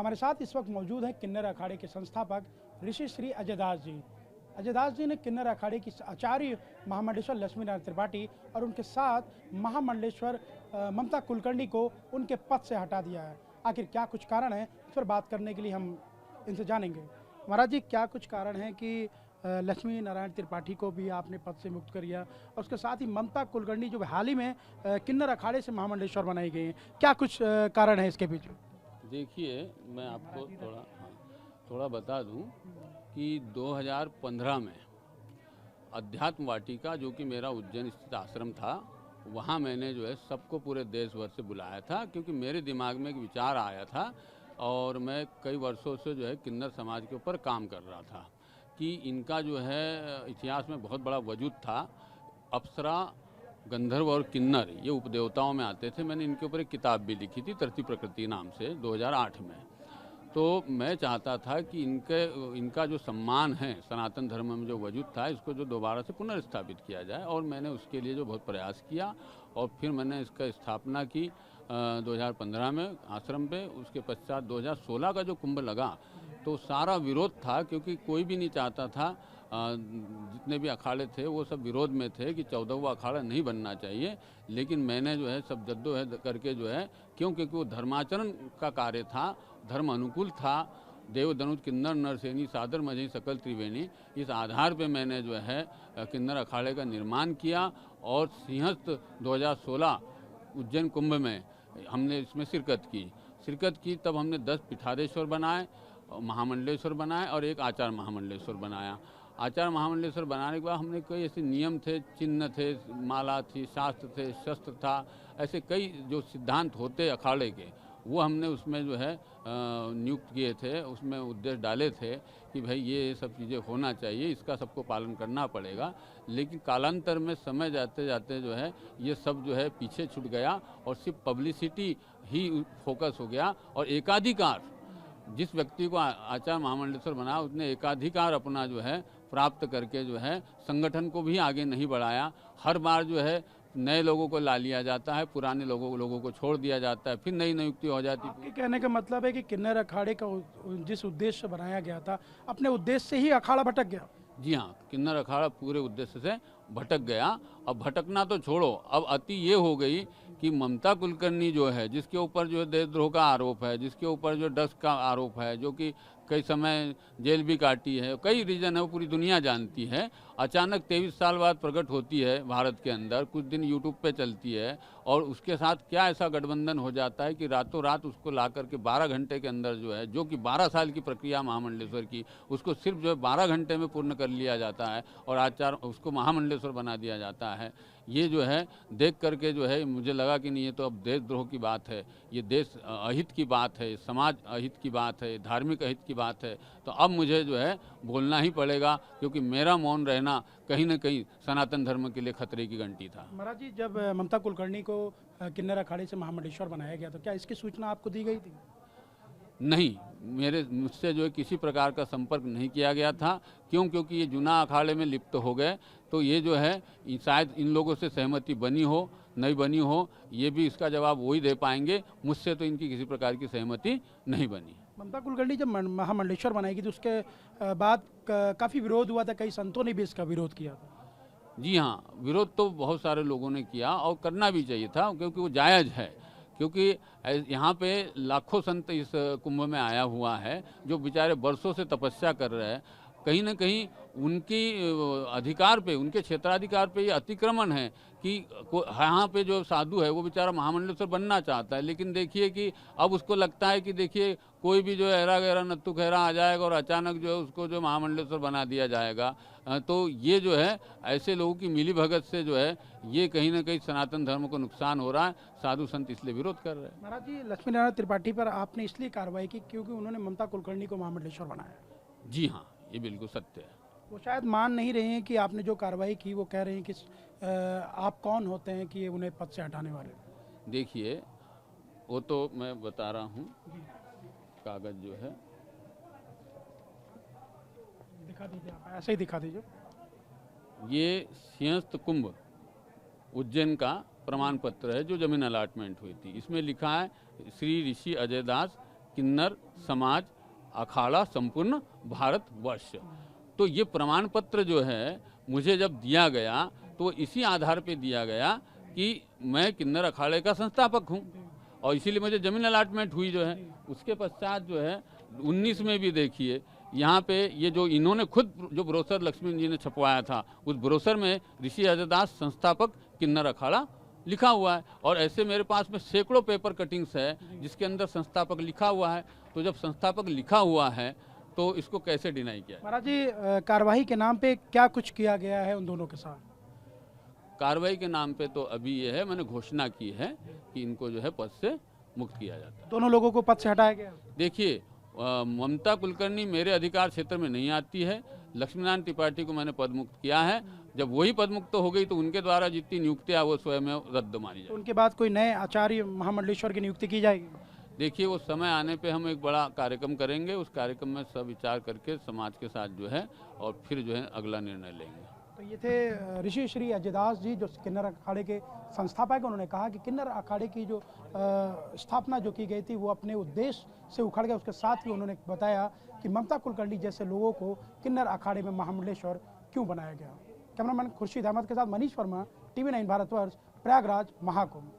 हमारे साथ इस वक्त मौजूद हैं किन्नर अखाड़े के संस्थापक ऋषि श्री अजय दास जी। अजय दास जी ने किन्नर अखाड़े की आचार्य महामंडलेश्वर लक्ष्मी नारायण त्रिपाठी और उनके साथ महामंडलेश्वर ममता कुलकर्णी को उनके पद से हटा दिया है। आखिर क्या कुछ कारण है, इस पर बात करने के लिए हम इनसे जानेंगे। महाराज जी, क्या कुछ कारण है कि लक्ष्मी नारायण त्रिपाठी को भी आपने पद से मुक्त कर दिया और उसके साथ ही ममता कुलकर्णी जो हाल ही में किन्नर अखाड़े से महामंडलेश्वर बनाई गई हैं, क्या कुछ कारण है इसके पीछे? देखिए, मैं आपको थोड़ा बता दूं कि 2015 में अध्यात्म वाटिका, जो कि मेरा उज्जैन स्थित आश्रम था, वहाँ मैंने जो है सबको पूरे देश भर से बुलाया था, क्योंकि मेरे दिमाग में एक विचार आया था और मैं कई वर्षों से जो है किन्नर समाज के ऊपर काम कर रहा था कि इनका जो है इतिहास में बहुत बड़ा वजूद था। अप्सरा, गंधर्व और किन्नर ये उपदेवताओं में आते थे। मैंने इनके ऊपर एक किताब भी लिखी थी, धरती प्रकृति नाम से, 2008 में। तो मैं चाहता था कि इनका जो सम्मान है सनातन धर्म में जो वजूद था, इसको जो दोबारा से पुनर्स्थापित किया जाए, और मैंने उसके लिए जो बहुत प्रयास किया और फिर मैंने इसका स्थापना की 2015 में आश्रम पे। उसके पश्चात 2016 का जो कुंभ लगा तो सारा विरोध था, क्योंकि कोई भी नहीं चाहता था, जितने भी अखाड़े थे वो सब विरोध में थे कि 14वां अखाड़ा नहीं बनना चाहिए। लेकिन मैंने जो है सब जद्दोजहद करके जो है, क्योंकि वो धर्माचरण का कार्य था, धर्म अनुकूल था, देव दनुज किन्नर नरसेनी सादर मझई सकल त्रिवेणी, इस आधार पे मैंने जो है किन्नर अखाड़े का निर्माण किया। और सिंहस्थ 2016 उज्जैन कुंभ में हमने इसमें शिरकत की। तब हमने 10 पीठाधीश्वर बनाए, महामंडलेश्वर बनाए और एक आचार्य महामंडलेश्वर बनाया। आचार्य महामंडलेश्वर बनाने के बाद हमने कई ऐसे नियम थे, चिन्ह थे, माला थी, शास्त्र थे, शस्त्र था, ऐसे कई जो सिद्धांत होते अखाड़े के, वो हमने उसमें जो है नियुक्त किए थे। उसमें उद्देश्य डाले थे कि भाई ये सब चीज़ें होना चाहिए, इसका सबको पालन करना पड़ेगा। लेकिन कालांतर में समय जाते जाते जो है ये सब जो है पीछे छूट गया और सिर्फ पब्लिसिटी ही फोकस हो गया। और एकाधिकार, जिस व्यक्ति को आचार्य महामंडलेश्वर बना, उसने एकाधिकार अपना जो है प्राप्त करके जो है संगठन को भी आगे नहीं बढ़ाया। हर बार जो है नए लोगों को ला लिया जाता है, पुराने लोगों को छोड़ दिया जाता है, फिर नई नियुक्ति हो जाती है। आपके कहने का मतलब है कि किन्नर अखाड़े का जिस उद्देश्य से बनाया गया था, अपने उद्देश्य से ही अखाड़ा भटक गया। जी हाँ, किन्नर अखाड़ा पूरे उद्देश्य से भटक गया। अब भटकना तो छोड़ो, अब अति ये हो गई कि ममता कुलकर्णी जो है, जिसके ऊपर जो देशद्रोह का आरोप है, जिसके ऊपर जो ड्रग्स का आरोप है, जो कि कई समय जेल भी काटी है, कई रीजन है, वो पूरी दुनिया जानती है, अचानक 23 साल बाद प्रकट होती है भारत के अंदर, कुछ दिन यूट्यूब पे चलती है, और उसके साथ क्या ऐसा गठबंधन हो जाता है कि रातों रात उसको ला करके 12 घंटे के अंदर जो है, जो कि 12 साल की प्रक्रिया महामंडलेश्वर की, उसको सिर्फ जो है 12 घंटे में पूर्ण कर लिया जाता है और आचार्य उसको महामंडलेश्वर बना दिया जाता है। ये जो है देख करके जो है मुझे लगा कि नहीं, ये तो अब देशद्रोह की बात है, ये देश अहित की बात है, समाज अहित की बात है, धार्मिक अहित की बात है। तो अब मुझे जो है बोलना ही पड़ेगा, क्योंकि मेरा मौन रहना कहीं न कहीं सनातन धर्म के लिए खतरे की घंटी था। महाराज जी, जब ममता कुलकर्णी को किन्नर अखाड़े से महामंडलेश्वर बनाया गया तो क्या इसकी सूचना आपको दी गई थी? नहीं, मुझसे जो है किसी प्रकार का संपर्क नहीं किया गया था। क्योंकि ये जुना अखाड़े में लिप्त हो गए, तो ये जो है शायद इन लोगों से सहमति बनी हो नहीं बनी हो, ये भी इसका जवाब वही दे पाएंगे। मुझसे तो इनकी किसी प्रकार की सहमति नहीं बनी। ममता कुलकर्णी जब महामंडलेश्वर बनाई थी तो उसके बाद काफ़ी विरोध हुआ था, कई संतों ने भी इसका विरोध किया था। जी हाँ, विरोध तो बहुत सारे लोगों ने किया और करना भी चाहिए था, क्योंकि वो जायज़ है। क्योंकि यहाँ पे लाखों संत इस कुंभ में आया हुआ है, जो बेचारे बरसों से तपस्या कर रहे हैं। कहीं ना कहीं उनकी अधिकार पे, उनके क्षेत्राधिकार पे ये अतिक्रमण है कि यहाँ पे जो साधु है वो बेचारा महामंडलेश्वर बनना चाहता है, लेकिन देखिए कि अब उसको लगता है कि देखिए कोई भी जो है ऐरा गैरा नत्थु खैरा आ जाएगा और अचानक जो है उसको जो महामंडलेश्वर बना दिया जाएगा। तो ये जो है ऐसे लोगों की मिली भगत से जो है ये कहीं ना कहीं सनातन धर्म को नुकसान हो रहा है। साधु संत इसलिए विरोध कर रहे हैं। महाराज जी, लक्ष्मी नारायण त्रिपाठी पर आपने इसलिए कार्रवाई की क्योंकि उन्होंने ममता कुलकर्णी को महामंडलेश्वर बनाया। जी हाँ, ये बिल्कुल सत्य है। वो शायद मान नहीं रहे हैं कि आपने जो कार्रवाई की, वो कह रहे हैं कि आप कौन होते हैं कि उन्हें पद से हटाने वाले। देखिए, वो तो मैं बता रहा हूँ, कागज जो है दिखा दीजिए, आप ऐसे ही दिखा दीजिए। ये सिंहस्थ कुंभ उज्जैन का प्रमाण पत्र है जो जमीन अलाटमेंट हुई थी। इसमें लिखा है श्री ऋषि अजय दास किन्नर समाज अखाड़ा संपूर्ण भारतवर्ष। तो ये प्रमाण पत्र जो है मुझे जब दिया गया तो इसी आधार पे दिया गया कि मैं किन्नर अखाड़े का संस्थापक हूँ और इसीलिए मुझे जमीन अलॉटमेंट हुई जो है। उसके पश्चात जो है 19 में भी देखिए यहाँ पे ये जो इन्होंने खुद जो ब्रोशर लक्ष्मी जी ने छपवाया था, उस ब्रोशर में ऋषि अजयदास संस्थापक किन्नर अखाड़ा लिखा हुआ है। और ऐसे मेरे पास में सैकड़ों पेपर कटिंग्स है जिसके अंदर संस्थापक लिखा हुआ है। तो जब संस्थापक लिखा हुआ है तो इसको कैसे डिनाई किया? महाराज जी, कार्रवाई के नाम पे क्या कुछ किया गया है उन दोनों के साथ? कार्रवाई के नाम पे तो अभी ये है, मैंने घोषणा की है कि इनको जो है पद से मुक्त किया जाता है। दोनों लोगों को पद से हटाया गया? देखिए, ममता कुलकर्णी मेरे अधिकार क्षेत्र में नहीं आती है। लक्ष्मीनारायण त्रिपाठी को मैंने पद मुक्त किया है। जब वही पद मुक्त हो गई तो उनके द्वारा जितनी नियुक्तियां वो स्वयं रद्द मानी जाए। उनके बाद कोई नए आचार्य महामंडलेश्वर की नियुक्ति की जाएगी? देखिए, वो समय आने पे हम एक बड़ा कार्यक्रम करेंगे। उस कार्यक्रम में सब विचार करके समाज के साथ जो है और फिर जो है अगला निर्णय लेंगे। तो ये थे ऋषि श्री अजयदास जी, जो किन्नर अखाड़े के संस्थापक हैं। उन्होंने कहा कि किन्नर अखाड़े की जो स्थापना जो की गई थी वो अपने उद्देश्य से उखड़ गया। उसके साथ ही उन्होंने बताया कि ममता कुलकर्णी जैसे लोगों को किन्नर अखाड़े में महामंडलेश्वर क्यों बनाया गया। कैमरामैन खुर्शीद अहमद के साथ मनीष वर्मा, TV9 भारतवर्ष, प्रयागराज महाकुंभ।